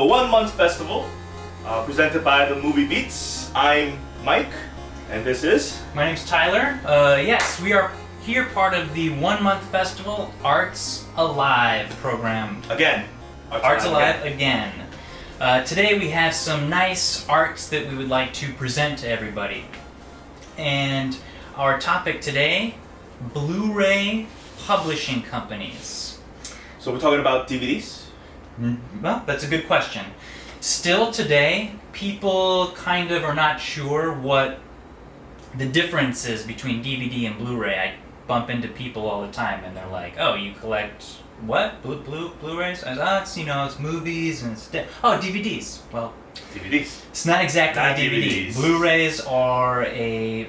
the 1 month festival presented by the movie Beats. I'm Mike, and this is... My name's Tyler. Yes, we are here part of the 1 month festival Arts Alive program. Again. Arts Alive again. Today we have some nice arts that we would like to present to everybody. And our topic today, Blu-ray publishing companies. So we're talking about DVDs? Well, that's a good question. Still today, people kind of are not sure what the difference is between DVD and Blu-ray. I bump into people all the time and they're like, oh, you collect what? Blu-rays? It's movies and DVDs. Well, DVDs. It's not exactly not DVDs. DVDs. Blu-rays are a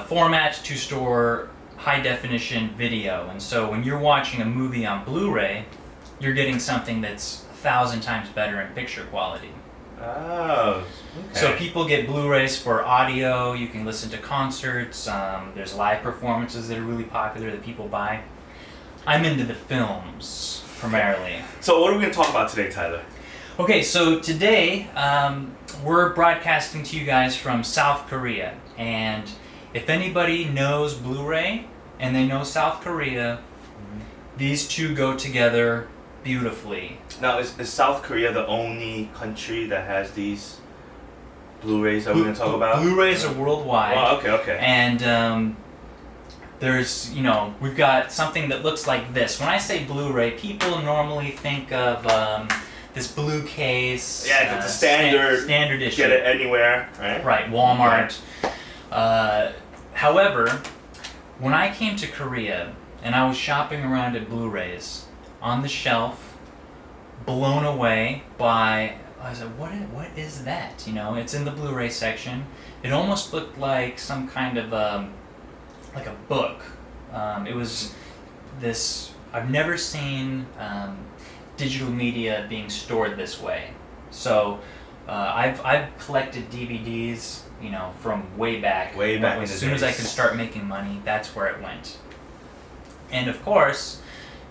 format to store high-definition video. And so when you're watching a movie on Blu-ray, you're getting something that's 1,000 times better in picture quality. Oh, okay. So people get Blu-rays for audio, you can listen to concerts, there's live performances that are really popular that people buy. I'm into the films, primarily. So what are we going to talk about today, Tyler? Okay, so today we're broadcasting to you guys from South Korea. And if anybody knows Blu-ray and they know South Korea, these two go together beautifully. Now, is South Korea the only country that has these Blu-rays that we're going to talk about? Blu-rays are worldwide. Oh, okay. And there's, we've got something that looks like this. When I say Blu-ray, people normally think of this blue case. Yeah, the standard issue. Get it anywhere, right? Right, Walmart. However, when I came to Korea and I was shopping around at Blu-rays, on the shelf, blown away by, I was like, what is that? It's in the Blu-ray section. It almost looked like some kind of like a book. It was this, I've never seen digital media being stored this way. So I've collected DVDs, from way back. As soon as I could start making money, that's where it went. And of course,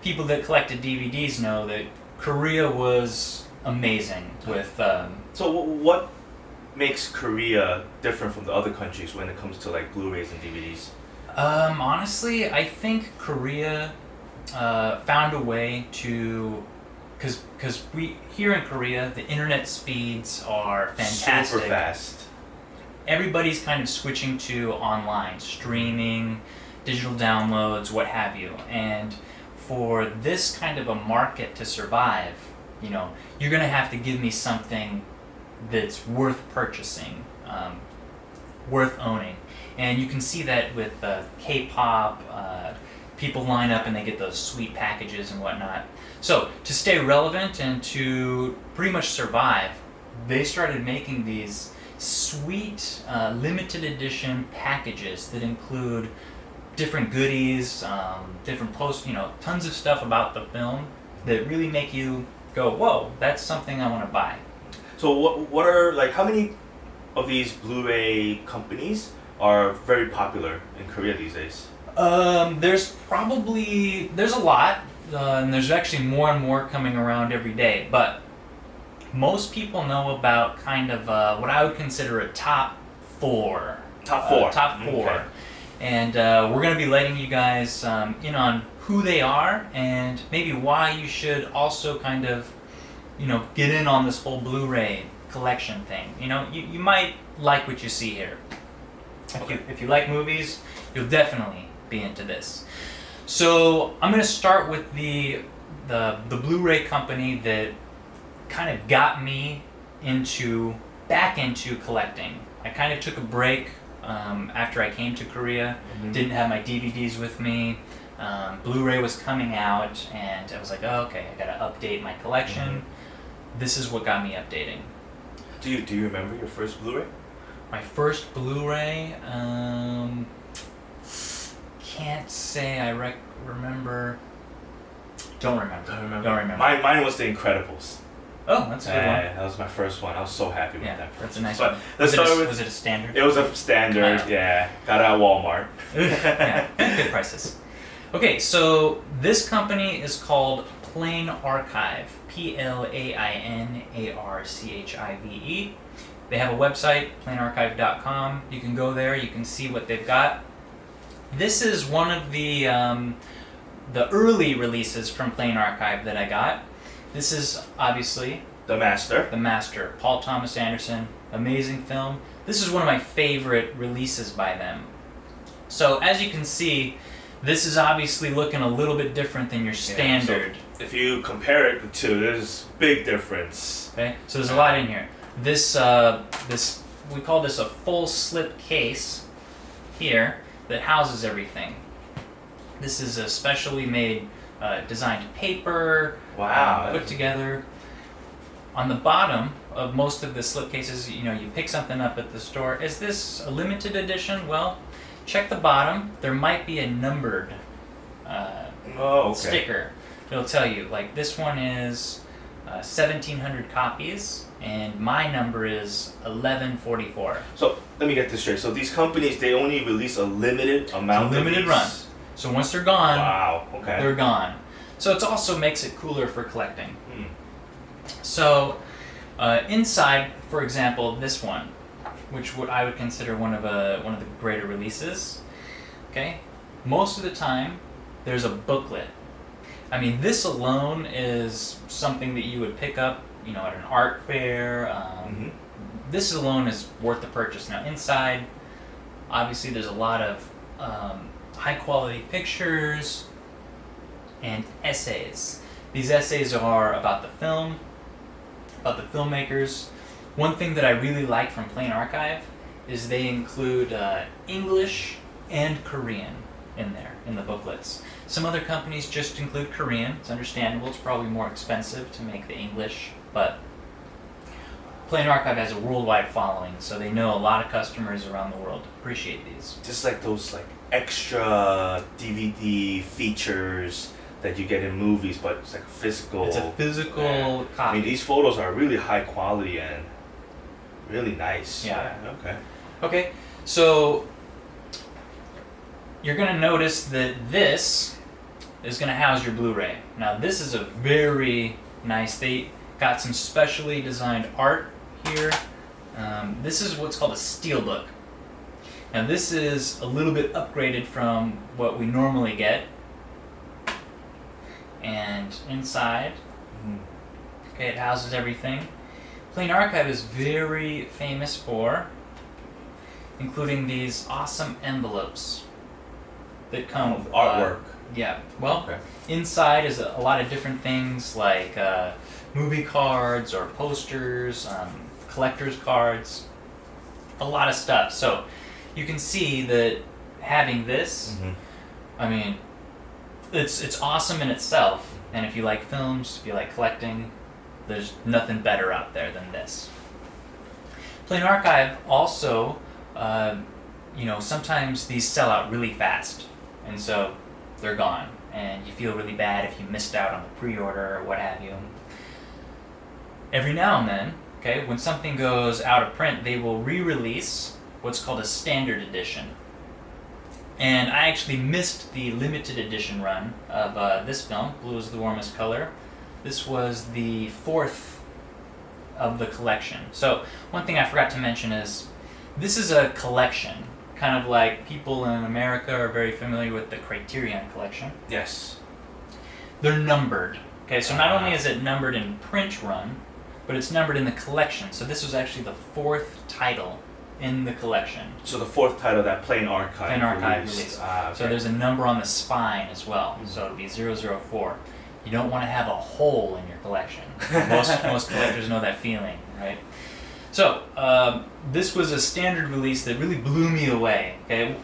people that collected DVDs know that Korea was amazing with... So what makes Korea different from the other countries when it comes to like Blu-rays and DVDs? Honestly, I think Korea found a way to... Because we here in Korea, the internet speeds are fantastic. Super fast. Everybody's kind of switching to online, streaming, digital downloads, what have you. And for this kind of a market to survive, you're going to have to give me something that's worth purchasing, worth owning. And you can see that with K-pop, people line up and they get those sweet packages and whatnot. So to stay relevant and to pretty much survive, they started making these sweet limited edition packages that include different goodies, different posts, tons of stuff about the film that really make you go, whoa, that's something I want to buy. So what are, how many of these Blu-ray companies are very popular in Korea these days? There's a lot, and there's actually more and more coming around every day, but most people know about kind of what I would consider a top four. Top four. Okay. And we're going to be letting you guys in on who they are and maybe why you should also kind of, get in on this whole Blu-ray collection thing. You might like what you see here. Okay. If you like movies, you'll definitely be into this. So I'm going to start with the Blu-ray company that kind of got me back into collecting. I kind of took a break after I came to Korea. Didn't have my DVDs with me. Blu-ray was coming out, and I was like, oh, okay, I gotta update my collection. This is what got me updating. Do you remember your first Blu-ray? My first Blu-ray, can't say I remember. Don't remember. Mine was The Incredibles. Oh, that's a good one. Yeah, that was my first one. I was so happy with that. That's a nice but one. Was it a standard? It was a standard, yeah. Got it at Walmart. Yeah, good prices. Okay, so this company is called Plain Archive, PLAINARCHIVE. They have a website, plainarchive.com. You can go there, you can see what they've got. This is one of the early releases from Plain Archive that I got. This is obviously The Master. The Master, Paul Thomas Anderson. Amazing film. This is one of my favorite releases by them. So as you can see, this is obviously looking a little bit different than your standard. So if you compare it to two, there's big difference. Okay, so there's a lot in here. This we call this a full slip case here that houses everything. This is a specially made, designed paper. Wow. Put together. On the bottom of most of the slipcases, you pick something up at the store. Is this a limited edition? Well, check the bottom. There might be a numbered sticker. It'll tell you. Like this one is 1,700 copies, and my number is 1144. So let me get this straight. So these companies, they only release a limited amount. Limited run. So once they're gone, wow. Okay. they're gone. So it also makes it cooler for collecting. So inside, for example, this one, which I would consider one of the greater releases. Okay, most of the time there's a booklet. I mean, this alone is something that you would pick up, at an art fair. This alone is worth the purchase. Now inside, obviously, there's a lot of high quality pictures and essays. These essays are about the film, about the filmmakers. One thing that I really like from Plain Archive is they include English and Korean in there, in the booklets. Some other companies just include Korean. It's understandable. It's probably more expensive to make the English, but Plain Archive has a worldwide following, so they know a lot of customers around the world appreciate these. Just like those extra DVD features that you get in movies, but it's like physical. It's a physical copy. I mean, these photos are really high quality and really nice. Yeah. Okay. Okay, so you're going to notice that this is going to house your Blu-ray. Now, this is a very nice. They got some specially designed art here. This is what's called a steelbook. Now, this is a little bit upgraded from what we normally get. And inside, okay, it houses everything. Plain Archive is very famous for including these awesome envelopes that come with artwork. Yeah, well, Okay. inside is a lot of different things like movie cards or posters, collector's cards, a lot of stuff. So you can see that having this, I mean, it's awesome in itself. And if you like films, if you like collecting, there's nothing better out there than this. Plain Archive also, sometimes these sell out really fast, and so they're gone, and you feel really bad if you missed out on the pre-order or what have you. Every now and then, okay, when something goes out of print, they will re-release what's called a standard edition. And I actually missed the limited edition run of this film, Blue is the Warmest Color. This was the 4th of the collection. So one thing I forgot to mention is this is a collection, kind of like people in America are very familiar with the Criterion collection. Yes. They're numbered. Okay, so not only is it numbered in print run, but it's numbered in the collection. So this was actually the 4th title in the collection. So the 4th title that Plain Archive released. Okay. So there's a number on the spine as well. So it'll be 004. You don't want to have a hole in your collection. Most collectors know that feeling, right? So this was a standard release that really blew me away. Okay,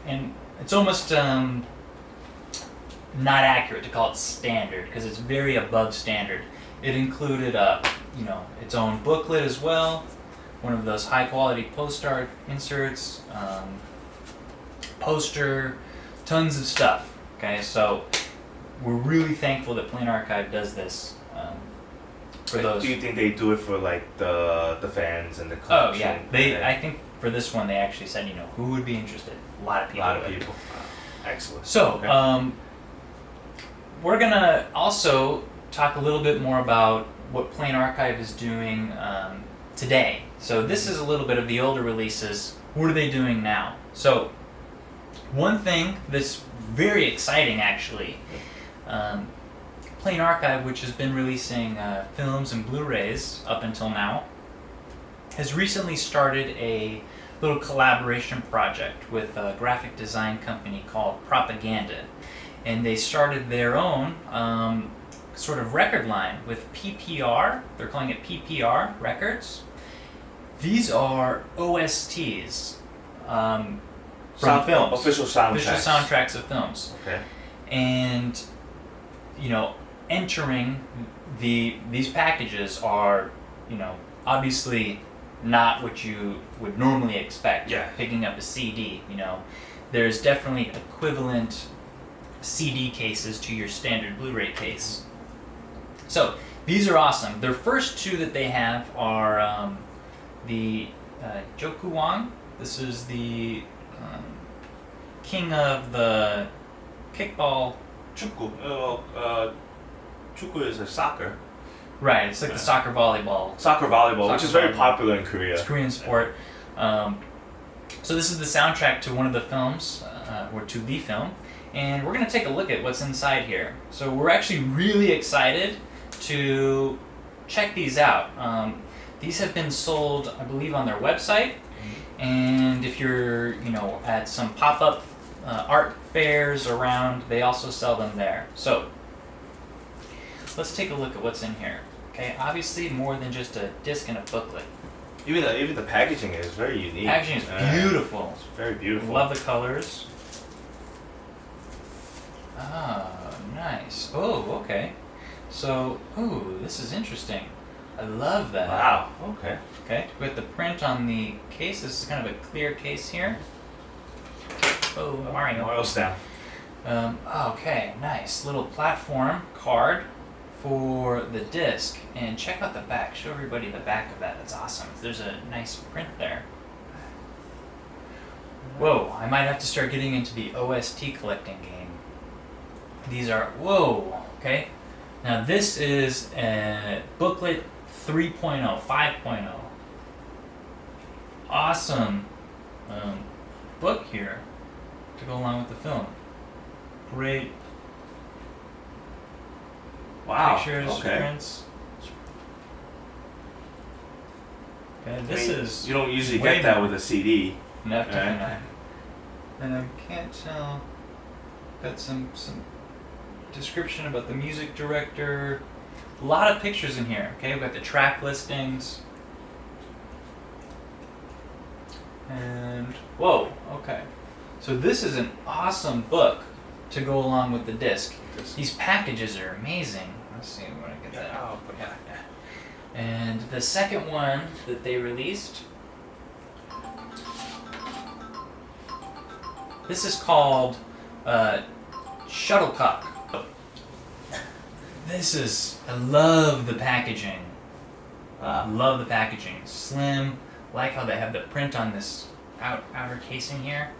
and it's almost not accurate to call it standard because it's very above standard. It included its own booklet as well, one of those high quality postcard inserts, poster, tons of stuff. Okay, so we're really thankful that Plain Archive does this. For those. Do you think they do it for the fans and the collection? Oh yeah, I think for this one they actually said who would be interested. A lot of people. Wow. Excellent. So okay. We're gonna also talk a little bit more about what Plain Archive is doing today. So this is a little bit of the older releases. What are they doing now? So one thing that's very exciting, actually, Plain Archive, which has been releasing films and Blu-rays up until now, has recently started a little collaboration project with a graphic design company called Propaganda. And they started their own sort of record line with PPR. They're calling it PPR Records. These are OSTs from films. Official soundtracks. Official soundtracks of films. Okay. And, you know, entering these packages are, you know, obviously not what you would normally expect. Yeah. Picking up a CD, you know. There's definitely equivalent CD cases to your standard Blu-ray case. So these are awesome. Their first two that they have are the Joku Wang. This is the king of the kickball. 축구. 축구 is a soccer. Right, it's like the soccer volleyball. Soccer volleyball, which is very volleyball. popular in Korea. It's Korean sport. So this is the soundtrack to one of the films, or to the film, and we're going to take a look at what's inside here. So we're actually really excited to check these out. These have been sold, I believe, on their website, and if you're, you know, at some pop-up art fairs around, they also sell them there. So let's take a look at what's in here. Okay, obviously more than just a disc and a booklet. Even the packaging is very unique. Packaging is beautiful. It's very beautiful. Love the colors. Ah, nice. Oh, okay. So, ooh, this is interesting. I love that. Wow. Okay. Okay, with the print on the case, this is kind of a clear case here. Oh, Mario. Mario's down. Okay, nice. Little platform card for the disc. And check out the back. Show everybody the back of that. That's awesome. There's a nice print there. Whoa, I might have to start getting into the OST collecting game. These are, whoa, okay. Now this is a booklet 3.0, 5.0. Awesome book here to go along with the film. Great Wow. pictures, Okay. prints. Okay, this is You don't usually way get that with a CD. No, definitely Right. not. And I can't tell. Got some description about the music director. A lot of pictures in here. Okay, we've got the track listings. And whoa, okay. So this is an awesome book to go along with the disc. These packages are amazing. Let's see when I get that out. Yeah. And the second one that they released, this is called Shuttlecock. This is, I love the packaging. Love the packaging. Slim, like how they have the print on this outer casing here.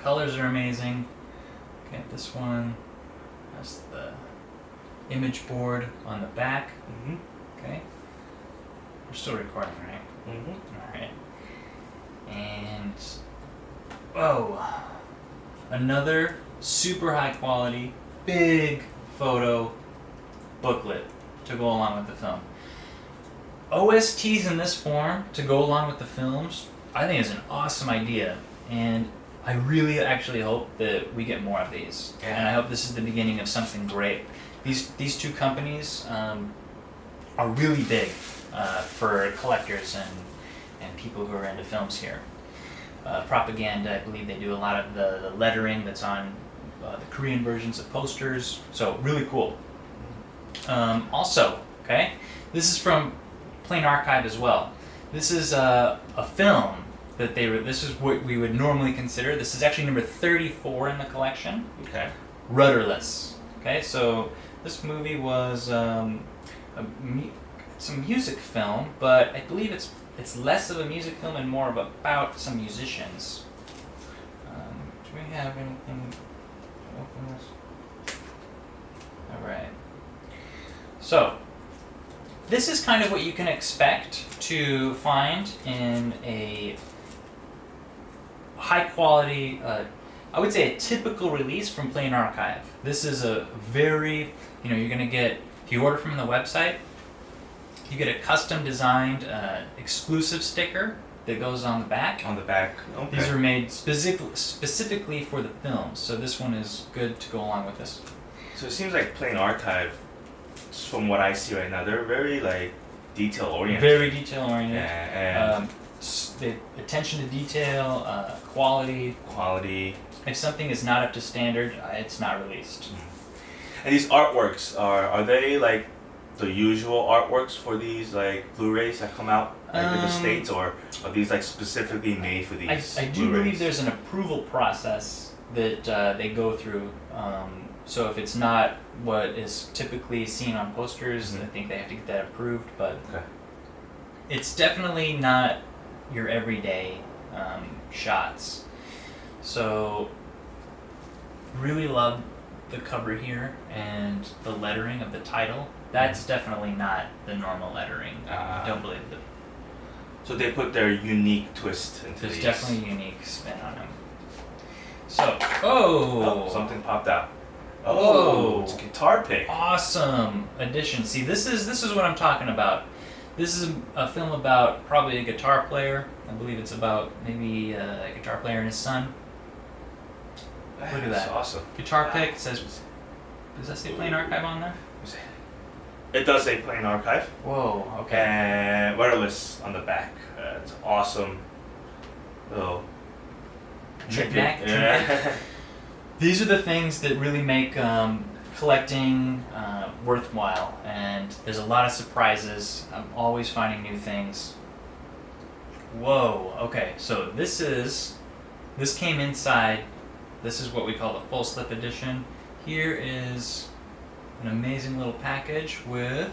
Colors are amazing. Okay, this one has the image board on the back. Mm-hmm. Okay. We're still recording, right? Mm-hmm. Alright. And whoa. Another super high quality, big photo booklet to go along with the film. OSTs in this form to go along with the films, I think is an awesome idea. And I really actually hope that we get more of these. Yeah. And I hope this is the beginning of something great. These two companies are really big for collectors and people who are into films here. Propaganda, I believe they do a lot of the lettering that's on the Korean versions of posters, so really cool. Also, okay, this is from Plain Archive as well. This is a film that this is what we would normally consider. This is actually number 34 in the collection. Okay. Rudderless. Okay, so this movie was some music film, but I believe it's less of a music film and more of about some musicians. Do we have anything? Open this. All right. So, this is kind of what you can expect to find in a high quality, I would say a typical release from Plain Archive. This is a very, you're going to get, if you order from the website, you get a custom designed exclusive sticker that goes on the back. On the back. Okay. These are made specifically for the films, so this one is good to go along with this. So it seems like Plain Archive, just from what I see right now, they're very like detail oriented. Very detail oriented. Yeah, and The attention to detail, quality. quality. If something is not up to standard, it's not released. And these artworks are they like the usual artworks for these like Blu-rays that come out like in the States, or are these like specifically made for these I do Blu-rays? believe there's an approval process that they go through. So if it's not what is typically seen on posters, I think they have to get that approved. But it's definitely not your everyday shots. So really love the cover here and the lettering of the title. That's definitely not the normal lettering. Don't believe it. So they put their unique twist into There's these. definitely a unique spin on them. So, oh, something popped out. Oh. It's a guitar pick. Awesome addition. See, this is what I'm talking about. This is a film about probably a guitar player. I believe it's about maybe a guitar player and his son. Look at That's that. awesome. Guitar pick. It says, does that say Plain Archive on there? It does say Plain Archive. Whoa, okay. And wireless on the back. It's awesome. Little Knick-knack, Yeah. These are the things that really make collecting worthwhile, and there's a lot of surprises. I'm always finding new things. Whoa, okay, so this came inside, this is what we call the full slip edition. Here is an amazing little package with,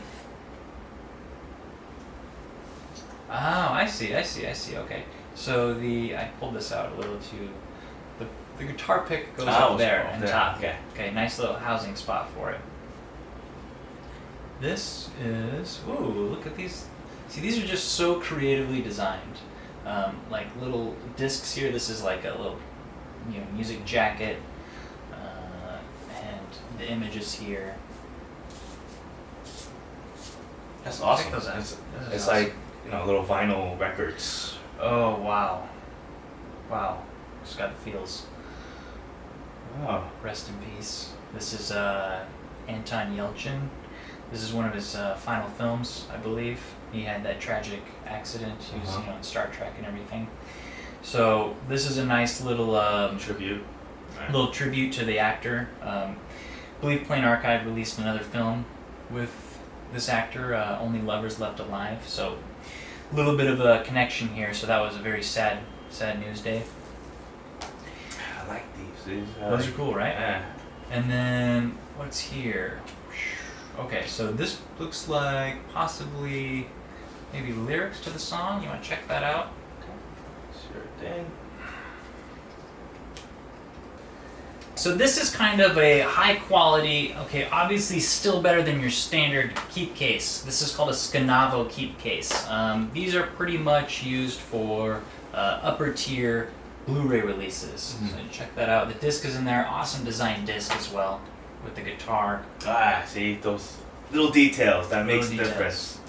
I see, okay. So I pulled this out a little too, the guitar pick goes up there on top. Okay, nice little housing spot for it. This is, ooh, look at these. See, these are just so creatively designed. Like little discs here. This is like a little, music jacket, and the images here. That's awesome. Check those out. It's awesome. like little vinyl records. Oh wow, wow, just got the feels. Oh. Rest in peace. This is Anton Yelchin. This is one of his final films, I believe. He had that tragic accident. He was on Star Trek and everything. So this is a nice little Tribute. Right. little tribute to the actor. I believe Plain Archive released another film with this actor, Only Lovers Left Alive. So a little bit of a connection here. So that was a very sad news day. I like these. Those are cool, right? Yeah. And then what's here? Okay, so this looks like possibly maybe lyrics to the song. You want to check that out? Sure thing. So this is kind of a high quality, okay, obviously still better than your standard keep case. This is called a Scanavo keep case. These are pretty much used for upper tier Blu-ray releases. So check that out. The disc is in there. Awesome design disc as well with the guitar. See those little details that makes a Little difference.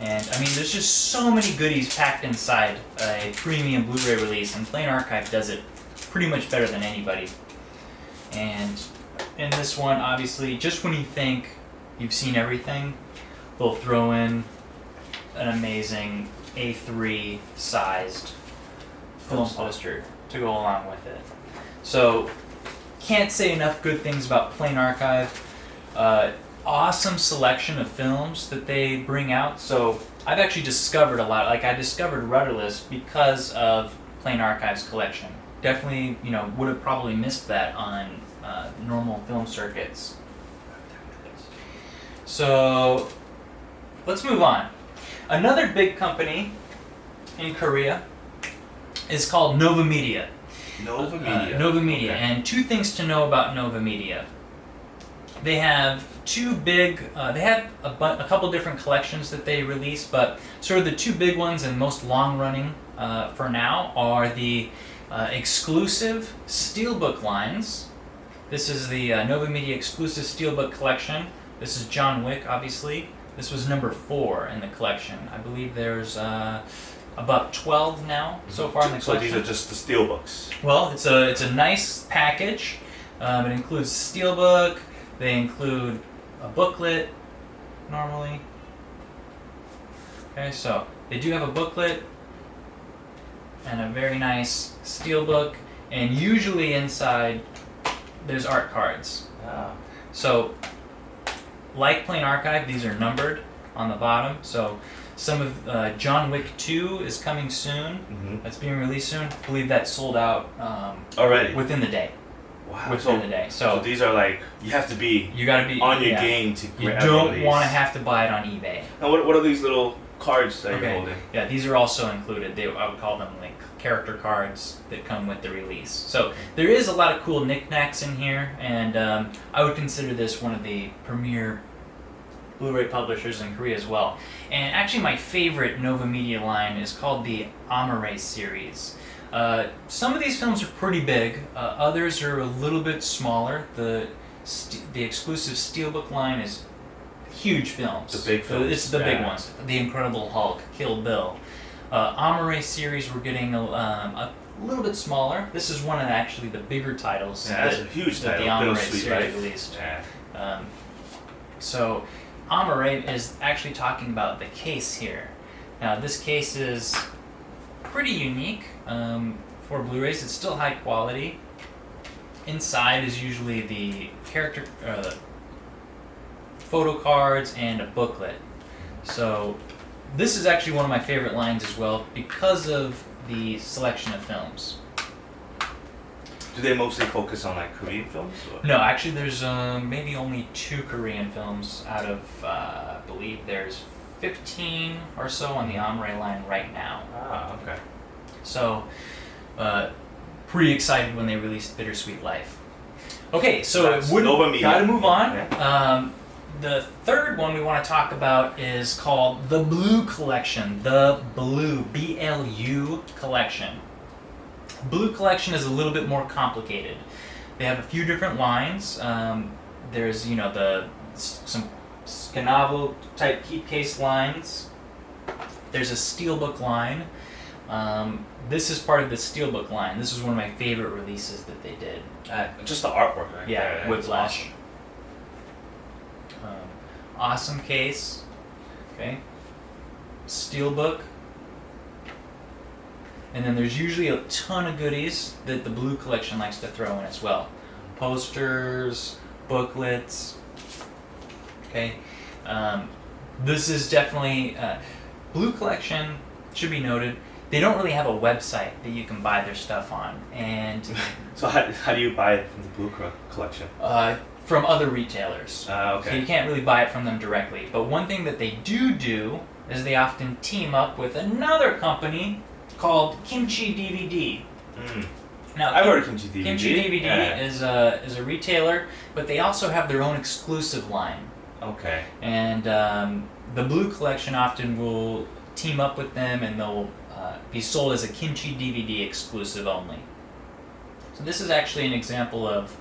And I mean, there's just so many goodies packed inside a premium Blu-ray release, and Plain Archive does it pretty much better than anybody. And in this one, obviously, just when you think you've seen everything, they'll throw in an amazing A3 sized film poster to go along with it. So, can't say enough good things about Plain Archive. Awesome selection of films that they bring out. So I've actually discovered a lot. Like I discovered Rudderless because of Plain Archive's collection. Definitely, would have probably missed that on normal film circuits. So let's move on. Another big company in Korea is called Nova Media. Nova Media. Nova Media. Okay. And two things to know about Nova Media. they have two big. They have a couple different collections that they release, but sort of the two big ones and most long-running for now are the exclusive Steelbook lines. This is the Nova Media exclusive Steelbook collection. This is John Wick, obviously. This was number 4 in the collection. I believe there's about 12 now so far in the collection. So these are just the Steelbooks. Well, it's a nice package. It includes Steelbook. They include a booklet normally. Okay, so they do have a booklet and a very nice Steelbook, and usually inside there's art cards. So, like Plain Archive, these are numbered on the bottom. So, some of John Wick 2 is coming soon. Mm-hmm. That's being released soon. I believe that sold out already within the day. Wow. Within the day. So these are like you have to be on your game to you grab don't these. want to have to buy it on eBay. Now what are these little cards that you're holding? Yeah, these are also included. I would call them like character cards that come with the release. So there is a lot of cool knickknacks in here, and I would consider this one of the premier Blu-ray publishers in Korea as well. And actually my favorite Nova Media line is called the Amore series. Some of these films are pretty big, others are a little bit smaller. The exclusive Steelbook line is huge films. The big films. It's the big ones. The Incredible Hulk, Kill Bill. Amore series we're getting a little bit smaller. This is one of actually the bigger titles. Yeah, that's a huge title. The Amore Sweet series Life. released. Yeah. So Amore is actually talking about the case here. Now this case is pretty unique for Blu-rays. It's still high quality. Inside is usually the character photo cards and a booklet. So this is actually one of my favorite lines as well because of the selection of films. Do they mostly focus on like Korean films? Or? No, actually there's maybe only 2 Korean films out of, I believe there's 15 or so on the Amore line right now. Ah, okay. So, pretty excited when they released Bittersweet Life. Okay, so Nova Media. Gotta move on. Yeah. The third one we want to talk about is called the Blue Collection. The Blue, B-L-U Collection. Blue Collection is a little bit more complicated. They have a few different lines. There's, some Scanavo type keep case lines. There's a Steelbook line. This is part of the Steelbook line. This is one of my favorite releases that they did. Just the artwork, right? Yeah, Whiplash. Awesome case. Okay. Steelbook. And then there's usually a ton of goodies that the Blue Collection likes to throw in as well. Posters, booklets. Okay. This is definitely Blue Collection should be noted. They don't really have a website that you can buy their stuff on, and so how do you buy it from the Blue Collection? From other retailers. Okay. So you can't really buy it from them directly. But one thing that they do is they often team up with another company called Kimchi DVD. Now, I've heard of Kimchi DVD. Kimchi DVD is a retailer, but they also have their own exclusive line. Okay. And the Blue Collection often will team up with them, and they'll be sold as a Kimchi DVD exclusive only. So this is actually an example of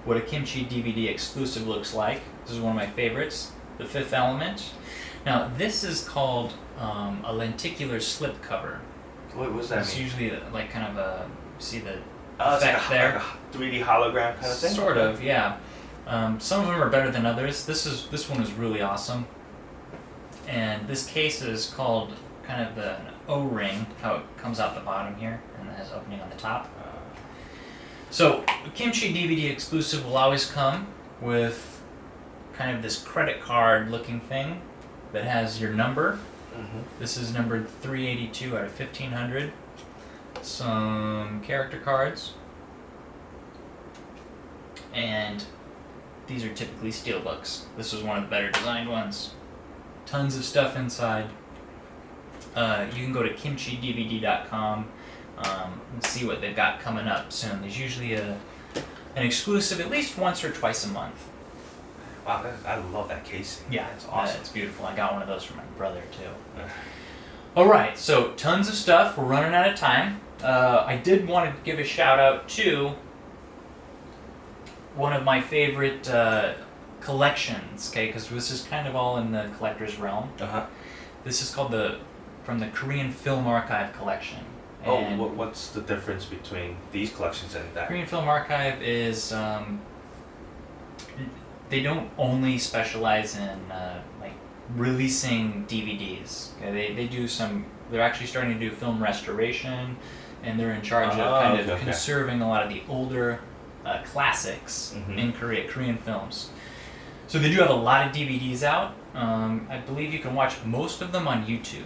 what a Kimchi DVD exclusive looks like. This is one of my favorites, The Fifth Element. Now this is called a lenticular slipcover. What was that? It's mean? usually like kind of a, see the it's effect there? like a 3D hologram kind of thing? Sort of, yeah. Some of them are better than others. This one is really awesome. And this case is called kind of an O-ring, how it comes out the bottom here, and it has opening on the top. So, Kimchi DVD exclusive will always come with kind of this credit card looking thing that has your number. Mm-hmm. This is number 382 out of 1500. Some character cards. And these are typically steelbooks. This was one of the better designed ones. Tons of stuff inside. You can go to kimchidvd.com and see what they've got coming up soon. There's usually an exclusive at least once or twice a month. Wow, I love that casing. Yeah, that's awesome. It's beautiful. I got one of those for my brother too. All right, so tons of stuff. We're running out of time. I did want to give a shout out to one of my favorite collections, okay, because this is kind of all in the collector's realm. This is called from the Korean Film Archive collection. And what's the difference between these collections and that? Korean Film Archive is they don't only specialize in like releasing DVDs. Okay? They do some. They're actually starting to do film restoration, and they're in charge of conserving a lot of the older classics in Korean films. So they do have a lot of DVDs out. I believe you can watch most of them on YouTube.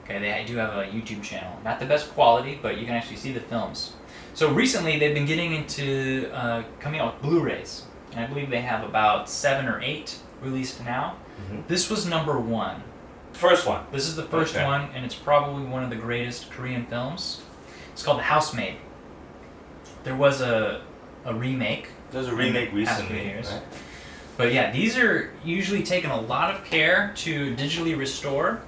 Okay, they do have a YouTube channel. Not the best quality, but you can actually see the films. So recently they've been getting into coming out with Blu-rays. And I believe they have about 7 or 8 released now. This was number 1. First one. This is the first one, and it's probably one of the greatest Korean films. It's called The Housemaid. There was a remake. There's a remake recently. Years. Right? But yeah, these are usually taken a lot of care to digitally restore.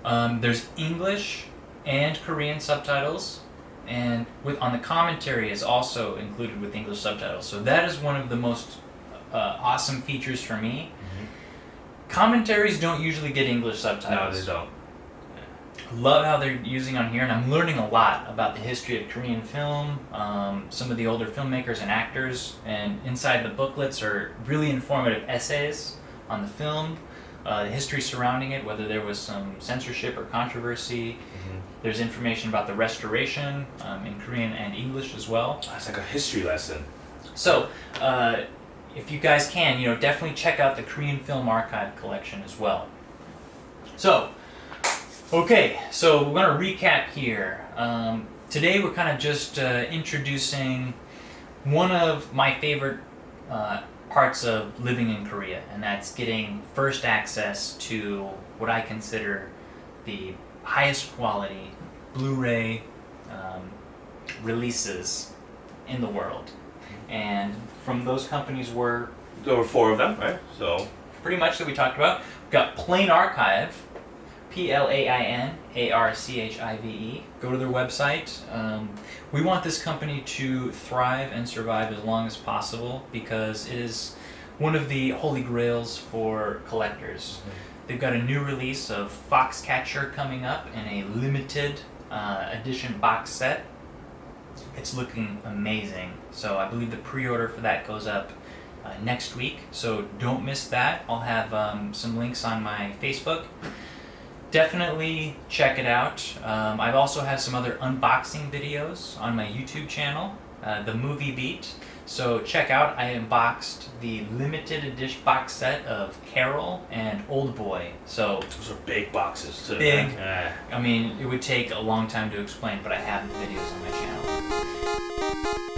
There's English and Korean subtitles, and on the commentary is also included with English subtitles. So that is one of the most awesome features for me. Commentaries don't usually get English subtitles. No, they don't. Love how they're using on here, and I'm learning a lot about the history of Korean film, some of the older filmmakers and actors, and inside the booklets are really informative essays on the film, the history surrounding it, whether there was some censorship or controversy. There's information about the restoration in Korean and English as well. It's like a history lesson. So, if you guys can, definitely check out the Korean Film Archive collection as well. So, okay, so we're going to recap here. Today we're kind of just introducing one of my favorite parts of living in Korea, and that's getting first access to what I consider the highest quality Blu-ray releases in the world. And from those companies there were 4 of them, right? So pretty much that we talked about. We've got Plain Archive, PLAINARCHIVE. Go to their website. We want this company to thrive and survive as long as possible because it is one of the holy grails for collectors. They've got a new release of Foxcatcher coming up in a limited edition box set. It's looking amazing. So I believe the pre-order for that goes up next week. So don't miss that. I'll have some links on my Facebook. Definitely check it out. I've also had some other unboxing videos on my YouTube channel, The Movie Beat. So check out, I unboxed the limited edition box set of Carol and Old Boy. So those are big boxes too. Big. I mean, it would take a long time to explain, but I have the videos on my channel.